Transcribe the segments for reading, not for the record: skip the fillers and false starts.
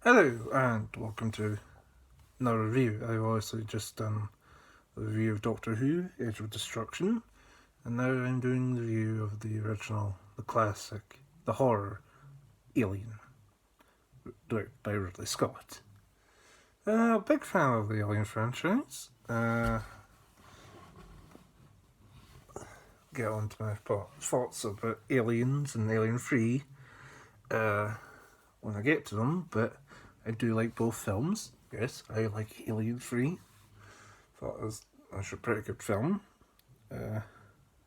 Hello, and welcome to another review. I've obviously just done a review of Doctor Who, Age of Destruction, and now I'm doing the review of the original, the classic, the horror, Alien, directed by Ridley Scott. Big fan of the Alien franchise. Get on to my thoughts about Aliens and Alien 3 when I get to them, but I do like both films. Yes, I like Alien 3. Thought it was a pretty good film.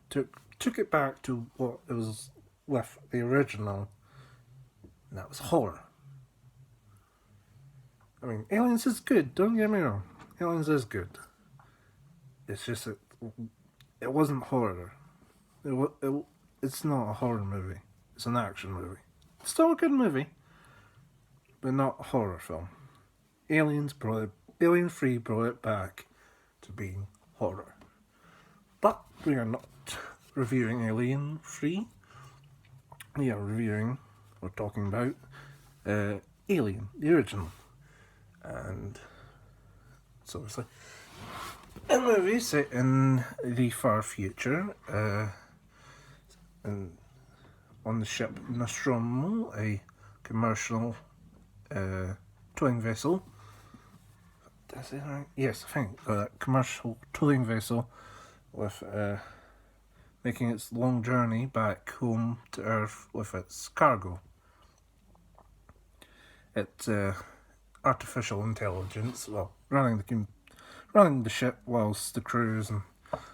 Took it back to what it was with the original, and that was horror. I mean, Aliens is good, don't get me wrong. Aliens is good. It's just that it wasn't horror. It's not a horror movie. It's an action movie. It's still a good movie, but not a horror film. Alien 3 brought it back to being horror. But we are not reviewing Alien 3. We are talking about Alien, the original. And it's obviously a movie set in the far future, and on the ship Nostromo, a commercial towing vessel. Did I say that right? Yes, I think a commercial towing vessel with making its long journey back home to Earth with its cargo. It's artificial intelligence, well, running the ship whilst the crews and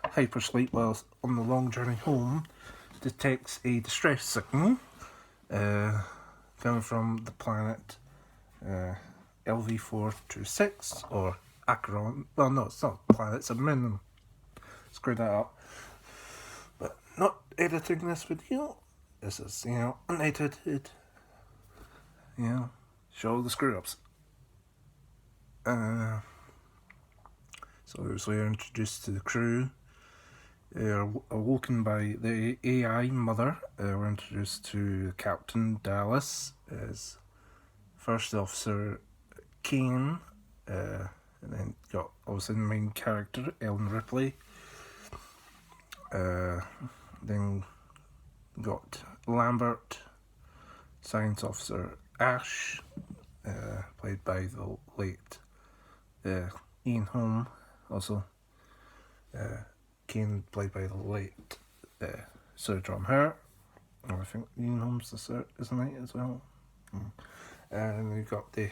hypersleep whilst on the long journey home, detects a distress signal coming from the planet LV-426 or Acheron. Well, no, it's not a planet, it's a moon. Screw that up. But not editing this video. This is, unedited. Show the screw ups. So obviously we're introduced to the crew. They're awoken by the AI mother. We're introduced to Captain Dallas as First Officer Kane, and then got obviously the main character Ellen Ripley. Then got Lambert, Science Officer Ash, played by the late Ian Holm. Also, Kane played by the late Sir John Hurt. I think Ian Holm's the Sir, isn't he, as well? And we've got the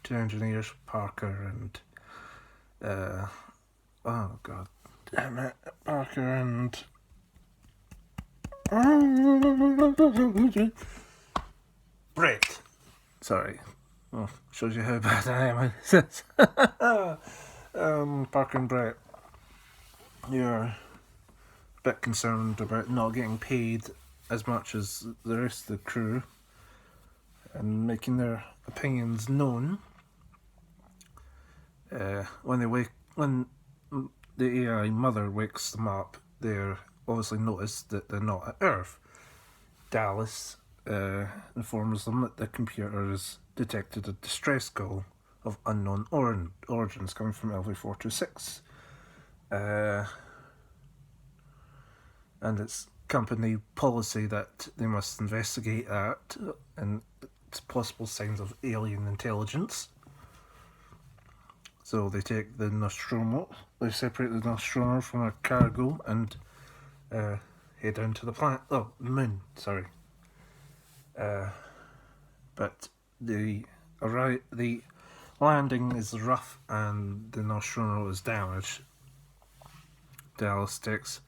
two engineers, Parker and oh god damn it, Parker and Brett. Sorry. Oh, shows you how bad I am at this. Parker and Brett. You're a bit concerned about not getting paid as much as the rest of the crew and making their opinions known. When the AI mother wakes them up, they're obviously notice that they're not at Earth. Dallas informs them that the computer has detected a distress call of unknown origins coming from LV-426. And it's company policy that they must investigate that and its possible signs of alien intelligence. So they take the Nostromo, they separate the Nostromo from a cargo and head down to the moon, sorry. But the landing is rough and the Nostromo is damaged. Dallas takes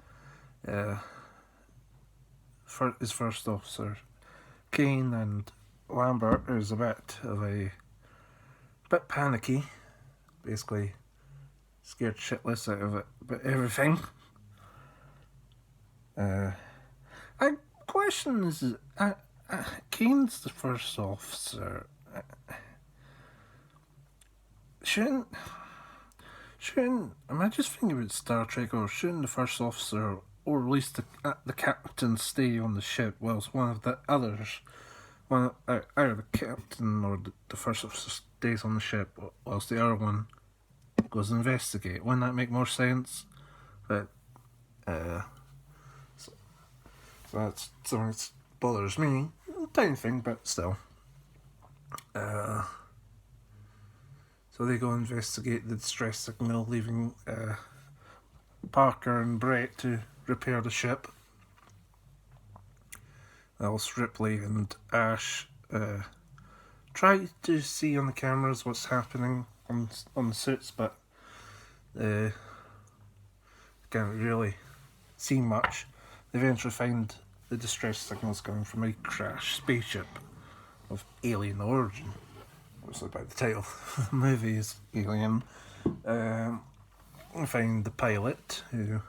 his first officer Kane and Lambert is a bit panicky, basically scared shitless out of it, but everything. My question is, Kane's the first officer. Shouldn't am I just thinking about Star Trek, or shouldn't the first officer, or at least the captain, stay on the ship whilst one of the others either the captain or the first officer stays on the ship, whilst the other one goes to investigate. Wouldn't that make more sense? But so that's something that bothers me. Tiny thing, but still. So they go investigate the distress signal, leaving Parker and Brett to repair the ship. Else Ripley and Ash try to see on the cameras what's happening on the suits, but can't really see much. They eventually find the distress signals coming from a crashed spaceship of alien origin. Obviously, by the title of the movie is Alien. We find the pilot who's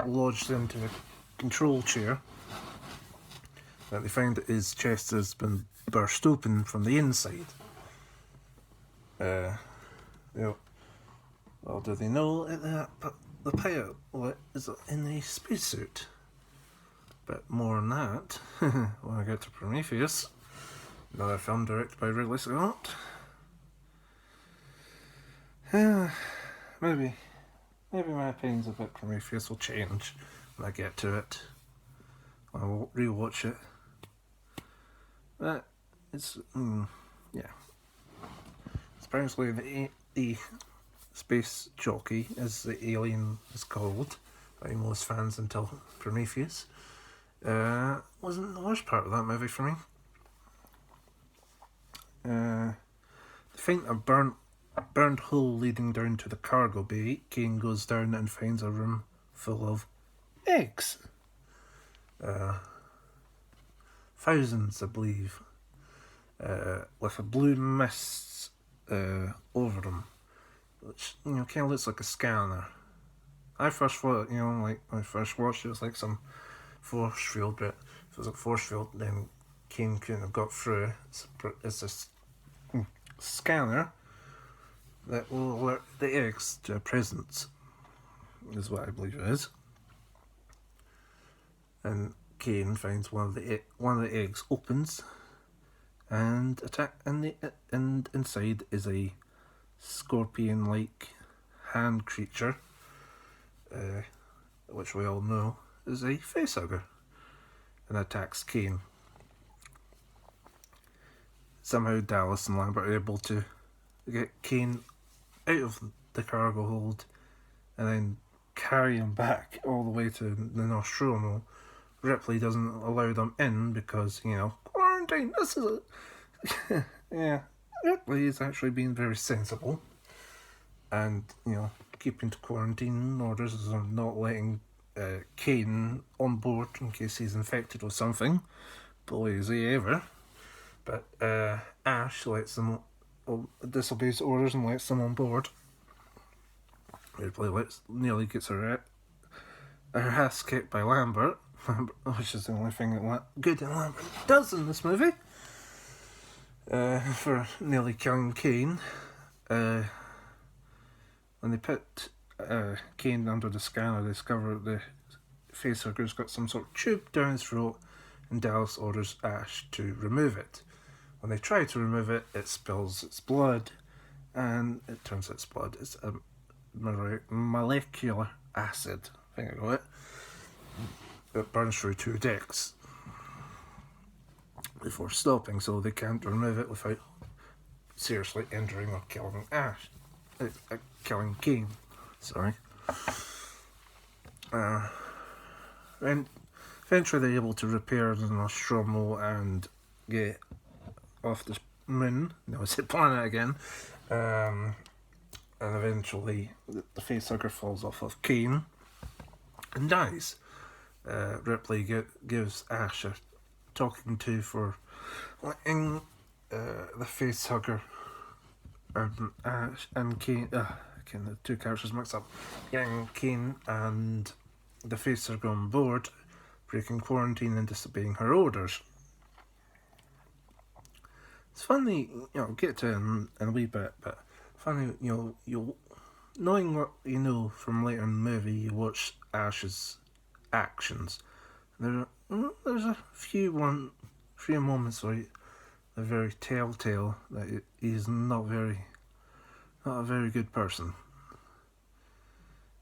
lodged into a control chair. That they find that his chest has been burst open from the inside. Well, do they know that the pilot is in a spacesuit? But more on that when I get to Prometheus, another film directed by Ridley Scott. Maybe my opinions about Prometheus will change when I get to it. I will rewatch it. But it's apparently the space jockey, as the alien is called by most fans until Prometheus, wasn't the worst part of that movie for me. They find a burned hole leading down to the cargo bay. Kane goes down and finds a room full of eggs. Thousands, I believe, with a blue mist over them, which kind of looks like a scanner. I first thought, like when I first watched it was like some force field, but if it was a force field, then Kane couldn't have got through. It's a scanner that will alert the eggs to a presence, is what I believe it is. And Kane finds one of the eggs opens, and and inside is a scorpion-like hand creature, which we all know is a facehugger, and attacks Kane. Somehow Dallas and Lambert are able to get Kane out of the cargo hold and then carry him back all the way to the Nostromo. Ripley doesn't allow them in because, quarantine, this is it. Yeah, Ripley is actually being very sensible and, keeping to quarantine orders and not letting Kane on board in case he's infected with something. Lazy ever. But Ash disobeys orders and lets them on board. Ripley nearly gets her ass kicked by Lambert, which is the only thing that good that Lambert does in this movie, for nearly killing Kane. When they put Kane under the scanner, they discover the facehugger's got some sort of tube down his throat, and Dallas orders Ash to remove it. When they try to remove it, it spills its blood, and it turns out its blood is a molecular acid, I think I got it, that burns through 2 decks before stopping, so they can't remove it without seriously injuring or killing killing Kane. Sorry. And eventually they're able to repair the Nostromo and get off the moon. No, it's the planet again. And eventually the facehugger falls off of Kane and dies. Ripley gives Ash a talking to for letting the facehugger and Ash and Kane, the 2 characters mixed up, getting Kane and the facehugger on board, breaking quarantine and disobeying her orders. It's funny, get to it in a wee bit, but funny, you knowing what you know from later in the movie, you watch Ash's actions. They're There's a few moments where they're very telltale that he's not a very good person.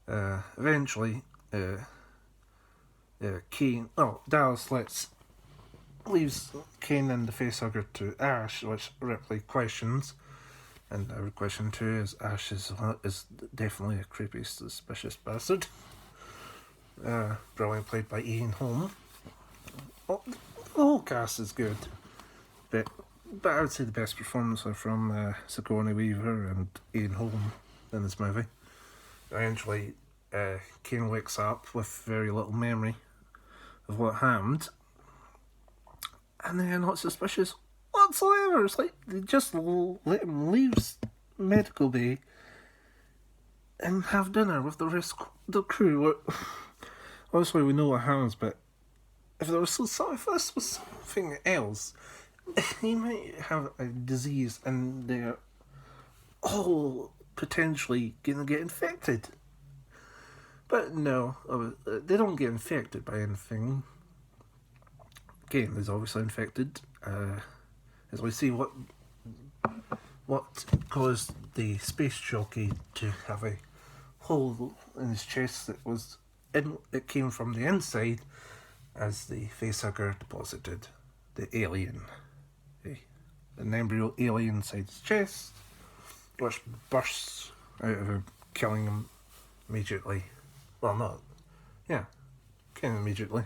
Eventually, Dallas leaves Kane and the facehugger to Ash, which Ripley questions. And our question too is Ash is definitely a creepy, suspicious bastard. Brilliant, played by Ian Holm. Oh, the whole cast is good, but I would say the best performances are from Sigourney Weaver and Ian Holm in this movie. Eventually, Kane wakes up with very little memory of what happened, and they're not suspicious whatsoever. It's like they just let him leave medical bay and have dinner with the rest of the crew. Obviously, we know what happens, but if this was something else, he might have a disease and they're all potentially gonna get infected. But no, they don't get infected by anything. Kane is obviously infected, as we see what caused the space jockey to have a hole in his chest it came from the inside, as the facehugger deposited the alien, an embryo alien inside his chest, which bursts out of him, killing him immediately. Well, killing him immediately.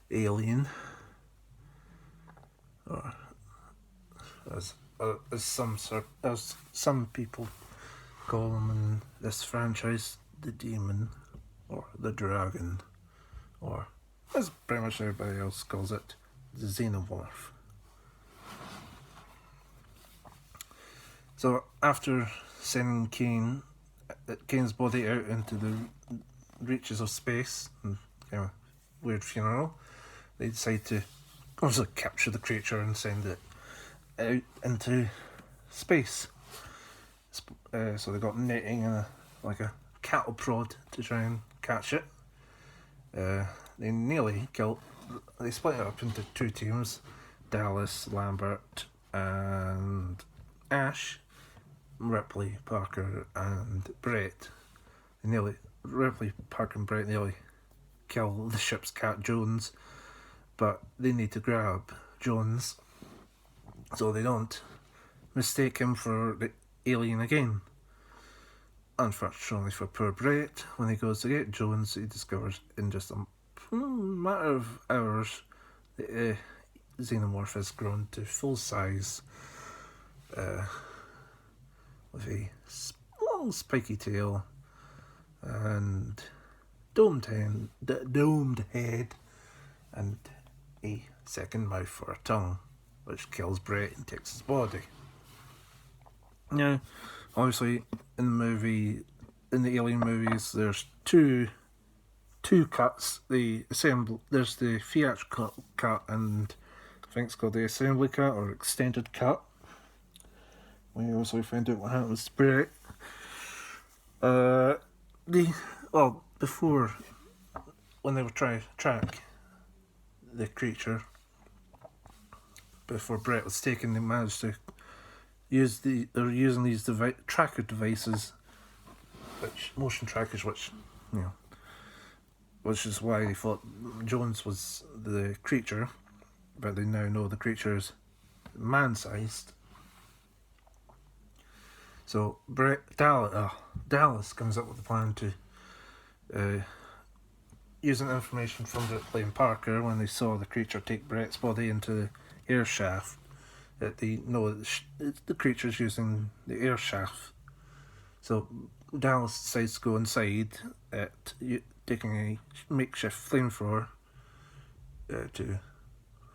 Alien, or as some people call him in this franchise, the demon, or the dragon, or as pretty much everybody else calls it, the xenomorph. So after sending Kane's body out into the reaches of space, and weird funeral, they decide to obviously capture the creature and send it out into space. So they got netting and a cattle prod to try and catch it. They nearly killed. They split it up into two teams: Dallas, Lambert, and Ash. Ripley, Parker, and Brett. Ripley, Parker, and Brett nearly kill the ship's cat Jones, but they need to grab Jones so they don't mistake him for the alien again. Unfortunately for poor Brett, when he goes to get Jones, he discovers in just a matter of hours the xenomorph has grown to full size, with a long spiky tail and domed head and a second mouth for a tongue, which kills Brett and takes his body. Now, obviously, in the Alien movies, there's two cuts. There's the theatrical cut, and I think it's called the assembly cut or extended cut. We also find out what happens to Brett. Before, when they were trying to track the creature, before Brett was taken, they managed to they're using these tracker devices, motion trackers, which is why they thought Jones was the creature, but they now know the creature is man-sized. So Dallas comes up with a plan to, using information from Ripley and Parker when they saw the creature take Brett's body into the air shaft, that they know that the creature's using the air shaft. So Dallas decides to go inside, taking a makeshift flamethrower to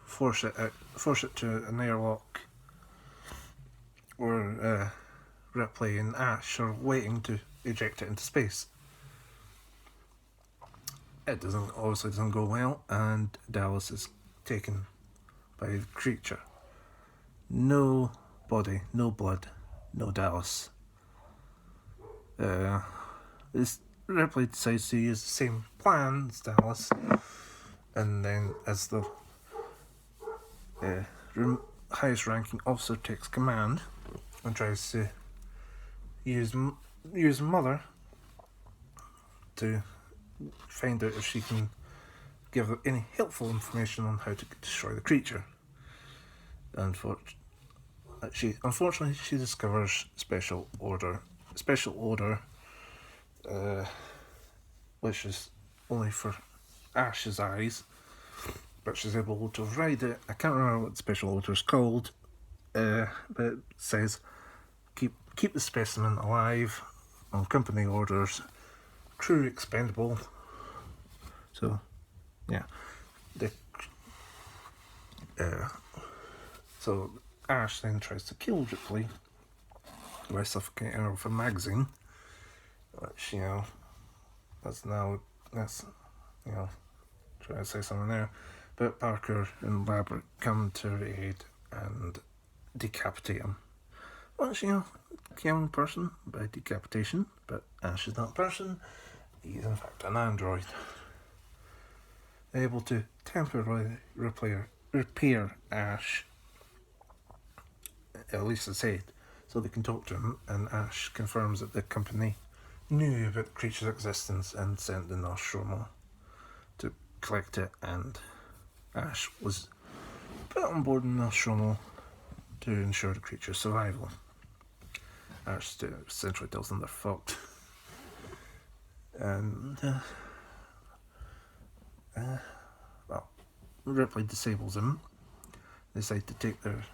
force it to an airlock where Ripley and Ash are waiting to eject it into space. It obviously doesn't go well, and Dallas is taken by the creature. No body, no blood, no Dallas. Ripley decides to use the same plan as Dallas, and then as the highest ranking officer takes command and tries to use Mother to find out if she can give her any helpful information on how to destroy the creature. Unfortunately, she discovers special order, which is only for Ash's eyes, but she's able to ride it. I can't remember what the special order is called, but it says keep the specimen alive on company orders, crew expendable. So, yeah, so Ash then tries to kill Ripley by suffocating her with a magazine, which, that's trying to say something there. But Parker and Lambert come to her aid and decapitate him. Which, killing a person by decapitation, but Ash is not a person, he's in fact an android. Able to temporarily repair Ash, at least it's said, so they can talk to him, and Ash confirms that the company knew about the creature's existence and sent the Nostromo to collect it, and Ash was put on board the Nostromo to ensure the creature's survival. Ash essentially tells them they're fucked. And, Ripley disables him. They decide to take their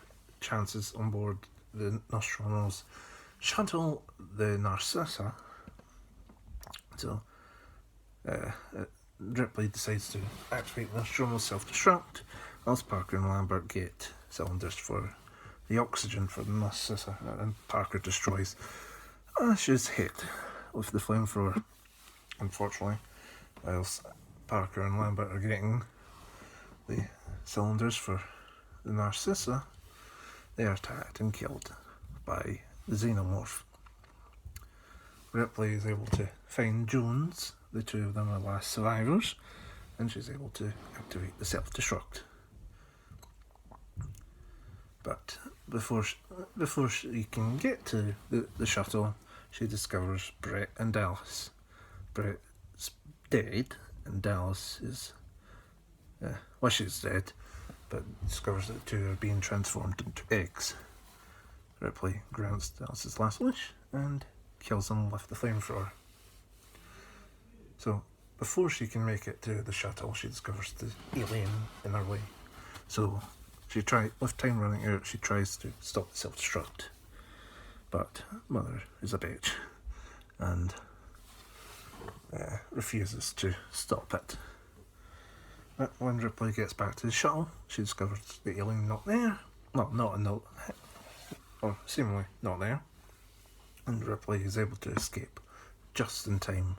chances on board the Nostromo's shuttle, the Narcissa. So, Ripley decides to activate the Nostromo's self-destruct, whilst Parker and Lambert get cylinders for the oxygen for the Narcissa, and Parker destroys Ash's head with the flamethrower. Unfortunately, whilst Parker and Lambert are getting the cylinders for the Narcissa, they are attacked and killed by the Xenomorph. Ripley is able to find Jones, the two of them are last survivors, and she's able to activate the self-destruct. But before she can get to the shuttle, she discovers Brett and Dallas. Brett's dead, and Dallas is... she's dead, but discovers that the two are being transformed into eggs. Ripley grants Dallas's last wish and kills him with the flamethrower. So, before she can make it to the shuttle, she discovers the alien in her way. So, with time running out, she tries to stop the self-destruct. But Mother is a bitch and refuses to stop it. But when Ripley gets back to the shuttle, she discovers the alien not there. Well, or seemingly not there. And Ripley is able to escape just in time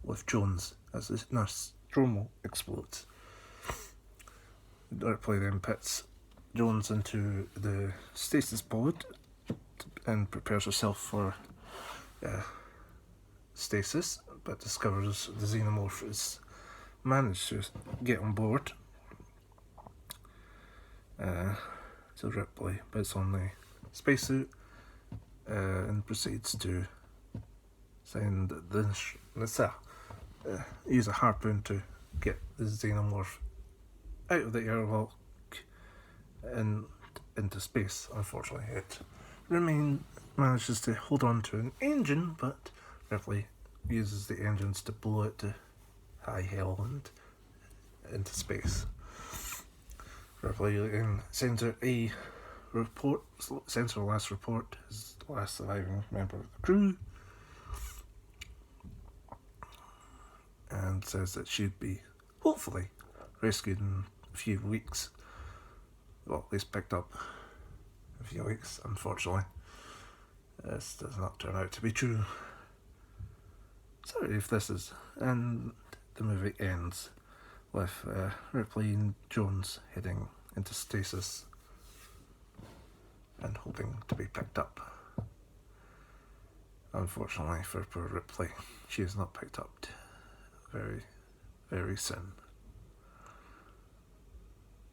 with Jones as the Nostromo explodes. Ripley then puts Jones into the stasis pod and prepares herself for stasis, but discovers the Xenomorph has managed to get on board. So Ripley puts on the spacesuit and proceeds to send use a harpoon to get the Xenomorph out of the airlock and into space. Unfortunately, it manages to hold on to an engine, but Ripley uses the engines to blow it to high hell and into space. Ripley then sends her a report, sends her last report as the last surviving member of the crew, and says that she'd be hopefully rescued in a few weeks. Well, at least picked up in a few weeks. Unfortunately, this does not turn out to be true. Sorry if this is. And the movie ends with Ripley and Jones heading into stasis and hoping to be picked up. Unfortunately for poor Ripley, she is not picked up very, very soon.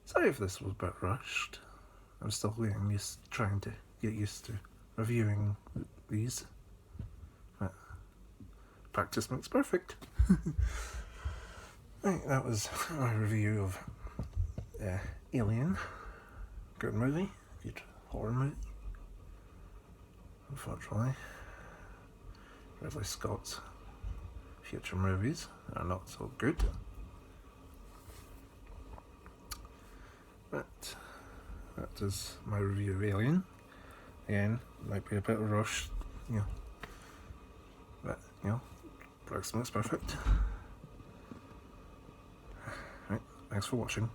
Sorry if this was a bit rushed. I'm still trying to get used to reviewing these. But practice makes perfect. Right, that was my review of Alien. Good movie, good horror movie. Unfortunately, Ridley Scott's future movies are not so good. But that is my review of Alien. Again, might be a bit rushed, but practice makes perfect. Right, thanks for watching.